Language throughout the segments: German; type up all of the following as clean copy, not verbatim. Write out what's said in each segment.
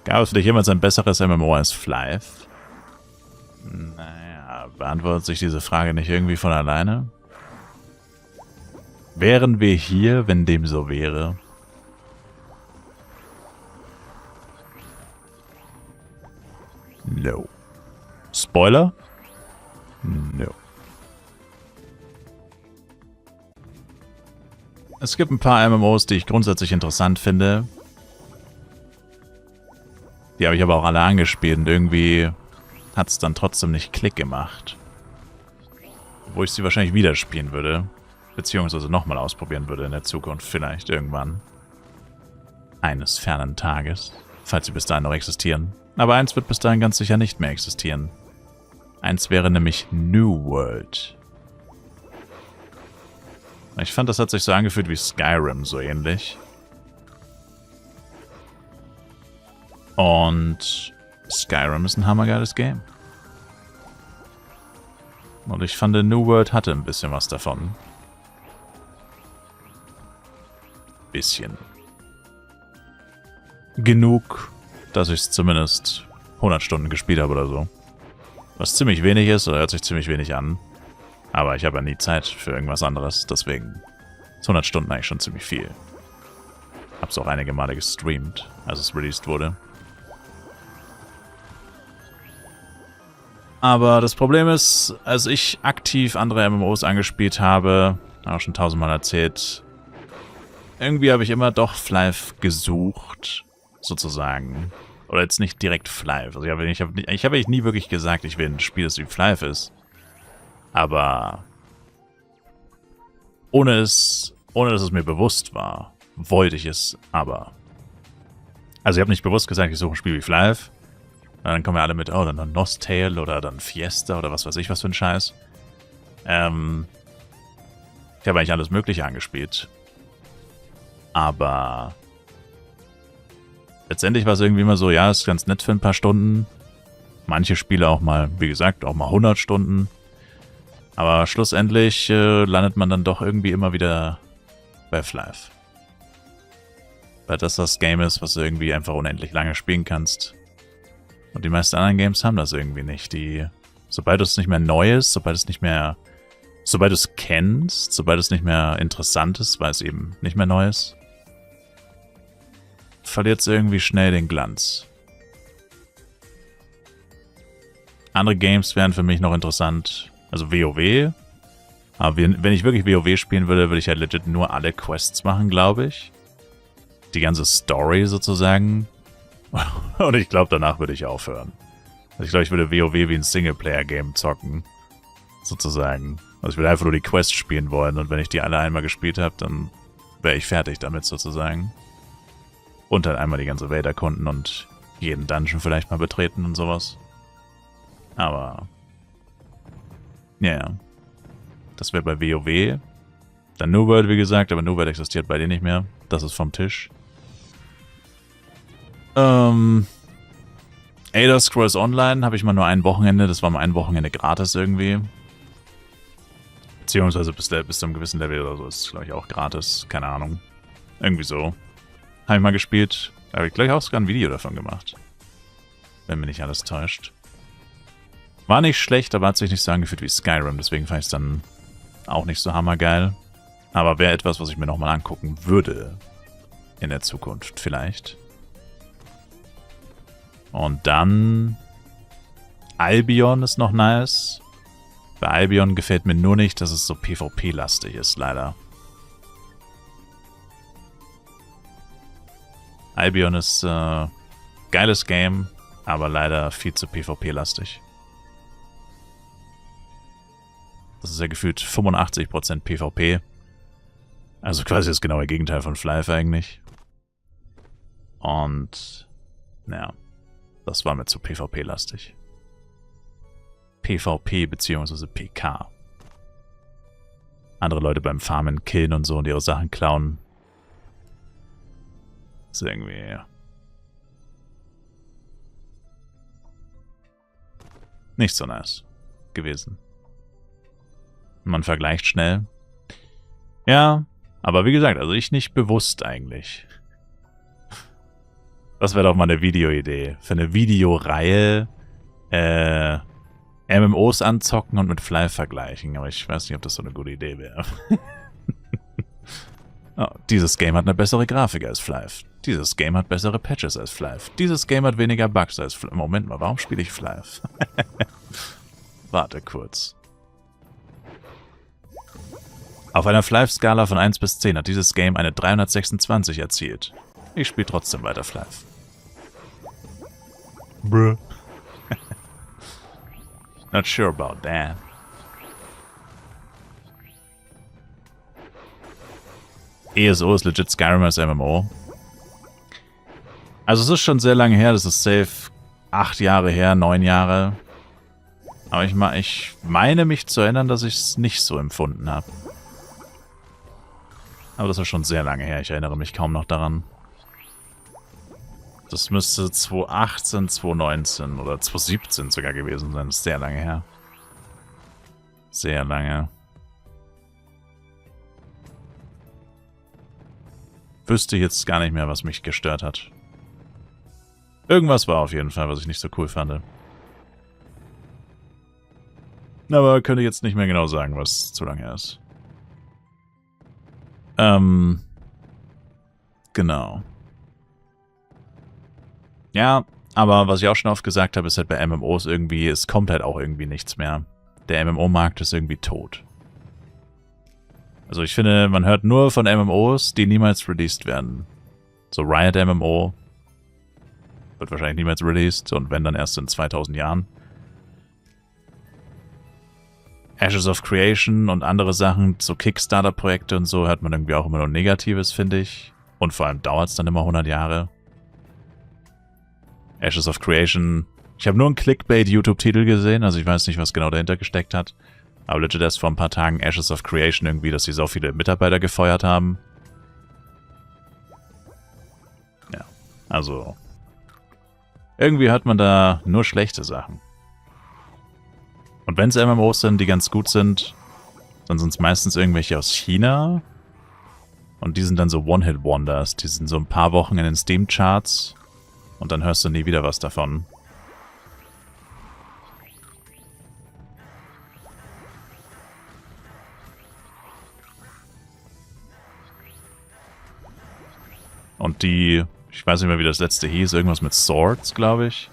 Gab es für dich jemals ein besseres MMO als Flive? Naja, beantwortet sich diese Frage nicht irgendwie von alleine? Wären wir hier, wenn dem so wäre? No. Spoiler? No. Es gibt ein paar MMOs, die ich grundsätzlich interessant finde. Die habe ich aber auch alle angespielt und irgendwie hat es dann trotzdem nicht Klick gemacht. Wo ich sie wahrscheinlich wieder spielen würde. Beziehungsweise nochmal ausprobieren würde in der Zukunft vielleicht irgendwann. Eines fernen Tages. Falls sie bis dahin noch existieren. Aber eins wird bis dahin ganz sicher nicht mehr existieren. Eins wäre nämlich New World. Ich fand, das hat sich so angefühlt wie Skyrim, so ähnlich. Und Skyrim ist ein hammergeiles Game. Und ich fand, New World hatte ein bisschen was davon. Bisschen. Genug, dass ich es zumindest 100 Stunden gespielt habe oder so. Was ziemlich wenig ist, oder hört sich ziemlich wenig an. Aber ich habe ja nie Zeit für irgendwas anderes, deswegen ist 100 Stunden eigentlich schon ziemlich viel. Hab's auch einige Male gestreamt, als es released wurde. Aber das Problem ist, als ich aktiv andere MMOs angespielt habe, auch schon 1000-mal erzählt, irgendwie habe ich immer doch Flive gesucht, sozusagen. Oder jetzt nicht direkt Flive. Also ich habe eigentlich nie wirklich gesagt, ich will ein Spiel, das wie Flive ist. Aber ohne dass es mir bewusst war, wollte ich es aber. Also ich habe nicht bewusst gesagt, ich suche ein Spiel wie Flive. Und dann kommen wir alle mit, oh, dann Nostale oder dann Fiesta oder was weiß ich, was für ein Scheiß. Ich habe eigentlich alles Mögliche angespielt. Aber letztendlich war es irgendwie immer so, ja, ist ganz nett für ein paar Stunden. Manche Spiele auch mal, wie gesagt, auch mal 100 Stunden. Aber schlussendlich landet man dann doch irgendwie immer wieder bei Flive. Weil das Game ist, was du irgendwie einfach unendlich lange spielen kannst. Und die meisten anderen Games haben das irgendwie nicht. Sobald es nicht mehr neu ist, sobald du es kennst, sobald es nicht mehr interessant ist, weil es eben nicht mehr neu ist, verliert es irgendwie schnell den Glanz. Andere Games wären für mich noch interessant. Also WoW. Aber wenn ich wirklich WoW spielen würde, würde ich halt legit nur alle Quests machen, glaube ich. Die ganze Story sozusagen. Und ich glaube, danach würde ich aufhören. Also ich glaube, ich würde WoW wie ein Singleplayer-Game zocken. Sozusagen. Also ich würde einfach nur die Quests spielen wollen. Und wenn ich die alle einmal gespielt habe, dann wäre ich fertig damit sozusagen. Und halt einmal die ganze Welt erkunden und jeden Dungeon vielleicht mal betreten und sowas. Aber ja, yeah. Das wäre bei WoW. Dann New World, wie gesagt, aber New World existiert bei dir nicht mehr. Das ist vom Tisch. Elder Scrolls Online habe ich mal nur ein Wochenende. Das war mal ein Wochenende gratis irgendwie. Beziehungsweise bis zu einem gewissen Level oder so ist es, glaube ich, auch gratis. Keine Ahnung. Irgendwie so. Habe ich mal gespielt. Da habe ich gleich auch sogar ein Video davon gemacht. Wenn mich nicht alles täuscht. War nicht schlecht, aber hat sich nicht so angefühlt wie Skyrim. Deswegen fand ich es dann auch nicht so hammergeil. Aber wäre etwas, was ich mir nochmal angucken würde. In der Zukunft vielleicht. Und dann Albion ist noch nice. Bei Albion gefällt mir nur nicht, dass es so PvP-lastig ist, leider. Albion ist geiles Game, aber leider viel zu PvP-lastig. Das ist ja gefühlt 85% PvP. Also quasi das genaue Gegenteil von Flive eigentlich. Und naja, das war mir zu PvP-lastig. PvP bzw. PK. Andere Leute beim Farmen killen und so und ihre Sachen klauen. Ist irgendwie nicht so nice gewesen. Man vergleicht schnell. Ja, aber wie gesagt, also ich nicht bewusst eigentlich. Das wäre doch mal eine Videoidee. Für eine Videoreihe MMOs anzocken und mit Fly vergleichen. Aber ich weiß nicht, ob das so eine gute Idee wäre. Oh, dieses Game hat eine bessere Grafik als Flyf. Dieses Game hat bessere Patches als Flyf. Dieses Game hat weniger Bugs als Flyf. Moment mal, warum spiele ich Flyf? Warte kurz. Auf einer Flyf-Skala von 1 bis 10 hat dieses Game eine 326 erzielt. Ich spiele trotzdem weiter Flyf. Bruh. Not sure about that. ESO ist legit Skyrim als MMO. Also es ist schon sehr lange her, das ist safe 8 Jahre her, 9 Jahre. Aber ich meine mich zu erinnern, dass ich es nicht so empfunden habe. Aber das ist schon sehr lange her, ich erinnere mich kaum noch daran. Das müsste 2018, 2019 oder 2017 sogar gewesen sein, das ist sehr lange her. Sehr lange. Wüsste ich jetzt gar nicht mehr, was mich gestört hat. Irgendwas war auf jeden Fall, was ich nicht so cool fand. Aber könnte jetzt nicht mehr genau sagen, was zu lange her ist. Genau. Ja, aber was ich auch schon oft gesagt habe, ist halt bei MMOs irgendwie, es kommt halt auch irgendwie nichts mehr. Der MMO-Markt ist irgendwie tot. Also ich finde, man hört nur von MMOs, die niemals released werden. So Riot MMO wird wahrscheinlich niemals released und wenn dann erst in 2000 Jahren. Ashes of Creation und andere Sachen, so Kickstarter-Projekte und so, hört man irgendwie auch immer nur Negatives, finde ich. Und vor allem dauert es dann immer 100 Jahre. Ashes of Creation, ich habe nur einen Clickbait-YouTube-Titel gesehen, also ich weiß nicht, was genau dahinter gesteckt hat. Aber legit erst vor ein paar Tagen Ashes of Creation irgendwie, dass sie so viele Mitarbeiter gefeuert haben. Ja, also irgendwie hört man da nur schlechte Sachen. Und wenn es MMOs sind, die ganz gut sind, dann sind es meistens irgendwelche aus China. Und die sind dann so One-Hit-Wonders. Die sind so ein paar Wochen in den Steam-Charts und dann hörst du nie wieder was davon. Und die, ich weiß nicht mehr, wie das letzte hieß, irgendwas mit Swords, glaube ich.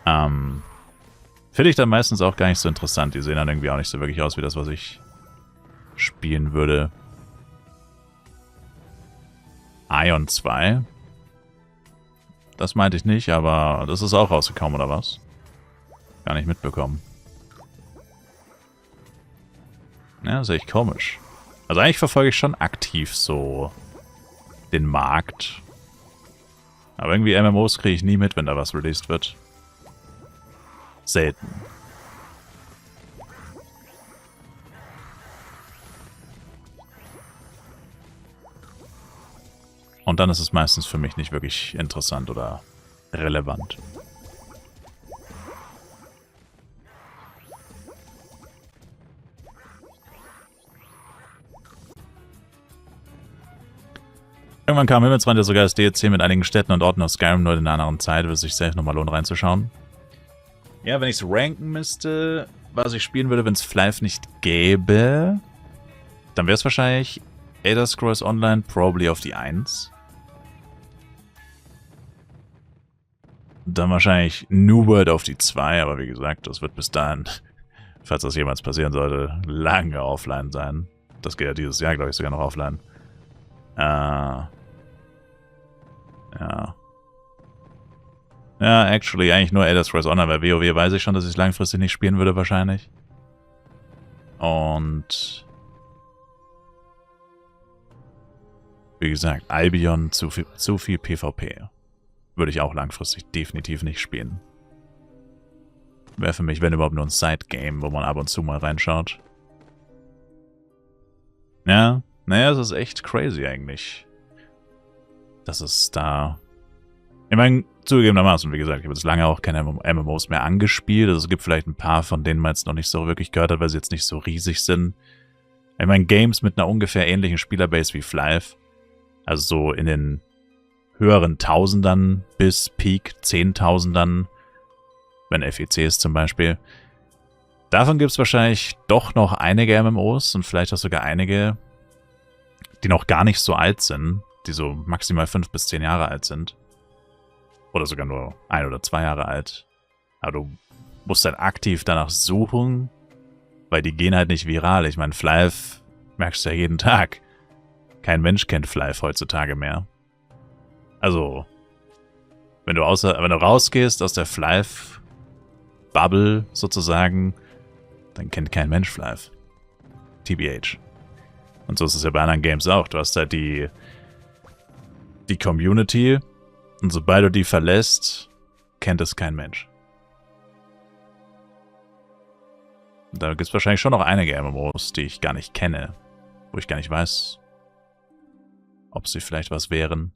Finde ich dann meistens auch gar nicht so interessant. Die sehen dann irgendwie auch nicht so wirklich aus wie das, was ich spielen würde. Ion 2. Das meinte ich nicht, aber das ist auch rausgekommen, oder was? Gar nicht mitbekommen. Ja, sehe ich komisch. Also eigentlich verfolge ich schon aktiv so den Markt. Aber irgendwie MMOs kriege ich nie mit, wenn da was released wird. Selten. Und dann ist es meistens für mich nicht wirklich interessant oder relevant. Irgendwann kam Himmelsrand ja sogar als DLC mit einigen Städten und Orten aus Skyrim, nur in einer anderen Zeit, würde es sich selbst nochmal lohnen reinzuschauen. Ja, wenn ich es ranken müsste, was ich spielen würde, wenn es Flyf nicht gäbe, dann wäre es wahrscheinlich Elder Scrolls Online probably auf die 1. Dann wahrscheinlich New World auf die 2, aber wie gesagt, das wird bis dahin, falls das jemals passieren sollte, lange offline sein. Das geht ja dieses Jahr, glaube ich, sogar noch offline. Ja. Ja, actually, eigentlich nur Elder Scrolls Online, weil WoW weiß ich schon, dass ich es langfristig nicht spielen würde, wahrscheinlich. Und wie gesagt, Albion zu viel PvP. Würde ich auch langfristig definitiv nicht spielen. Wäre für mich, wenn überhaupt, nur ein Side-Game, wo man ab und zu mal reinschaut. Ja, naja, es ist echt crazy eigentlich. Das ist da... Ich meine, zugegebenermaßen, wie gesagt, ich habe jetzt lange auch keine MMOs mehr angespielt. Also es gibt vielleicht ein paar, von denen man jetzt noch nicht so wirklich gehört hat, weil sie jetzt nicht so riesig sind. Ich meine, Games mit einer ungefähr ähnlichen Spielerbase wie Flyf, also so in den höheren Tausendern bis Peak Zehntausendern, wenn FEC ist zum Beispiel. Davon gibt es wahrscheinlich doch noch einige MMOs und vielleicht auch sogar einige, die noch gar nicht so alt sind, die so maximal 5 bis 10 Jahre alt sind. Oder sogar nur 1 oder 2 Jahre alt. Aber du musst halt aktiv danach suchen, weil die gehen halt nicht viral. Ich meine, Flive merkst du ja jeden Tag. Kein Mensch kennt Flive heutzutage mehr. Also, wenn du rausgehst aus der Flive-Bubble sozusagen, dann kennt kein Mensch Flive. TBH. Und so ist es ja bei anderen Games auch. Du hast halt die Community und sobald du die verlässt, kennt es kein Mensch. Da gibt es wahrscheinlich schon noch einige MMOs, die ich gar nicht kenne, wo ich gar nicht weiß, ob sie vielleicht was wären.